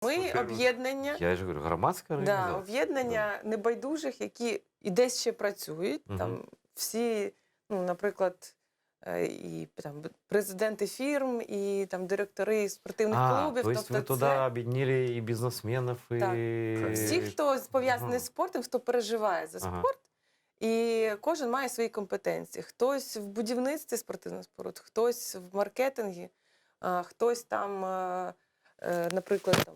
Ми Во-первых, об'єднання, Я ж говорю, громадська да, організація. об'єднання небайдужих, які і десь ще працюють. Мгм. Там всі, ну, наприклад, і там президенти фірм, і там директори спортивних клубів. То есть Тобто вы туда объединили и бизнесменов, Так. и... всі, хто пов'язаний Ага. з спортом, хто переживає за Ага. спорт, і кожен має свої компетенції. Хтось в будівництві спортивних споруд, хтось в маркетингі, хтось там, наприклад, там,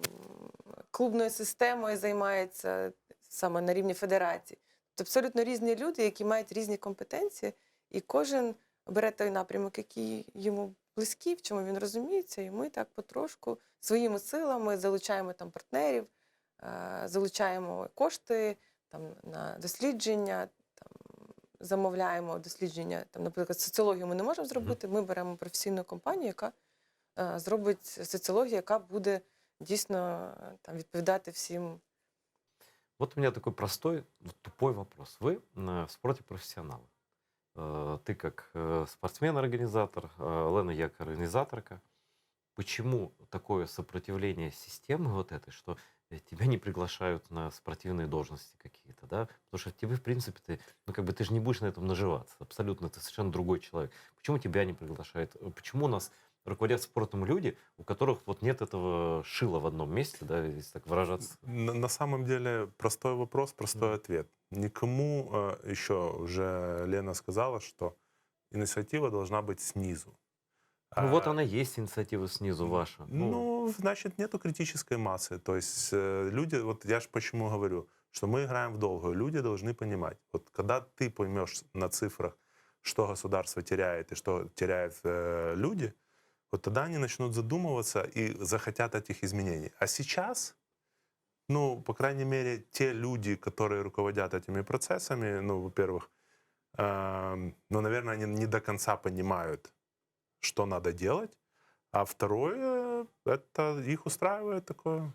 клубною системою займається саме на рівні федерації. Тобто абсолютно різні люди, які мають різні компетенції, і кожен бере той напрямок, який йому близький, в чому він розуміється, і ми так потрошку своїми силами залучаємо там партнерів, залучаємо кошти там, на дослідження, там, замовляємо дослідження. Там, наприклад, соціологію ми не можемо зробити, ми беремо професійну компанію, яка зробить соціологію, яка буде дійсно там, відповідати всім. Вот у меня такой простой, тупой вопрос. Вы в спорте профессионалы. Ты как спортсмен-организатор, Лена як организаторка. Почему такое сопротивление системы вот этой, что тебя не приглашают на спортивные должности какие-то, да? Потому что тебе, в принципе, ты же не будешь на этом наживаться. Абсолютно, ты совершенно другой человек. Почему тебя не приглашают? Почему у нас руководят спортом люди, у которых вот нет этого шила в одном месте, да, если так выражаться? На самом деле простой вопрос, простой ответ. Никому еще уже Лена сказала, что инициатива должна быть снизу. Ну вот она есть, инициатива снизу ваша. Ну, значит, нету критической массы. То есть люди, вот я же почему говорю, что мы играем в долгую. Люди должны понимать, вот когда ты поймешь на цифрах, что государство теряет и что теряют люди, вот тогда они начнут задумываться и захотят этих изменений. А сейчас, ну, по крайней мере, те люди, которые руководят этими процессами, ну, во-первых, ну, наверное, они не до конца понимают, что надо делать, а второе, это их устраивает такое.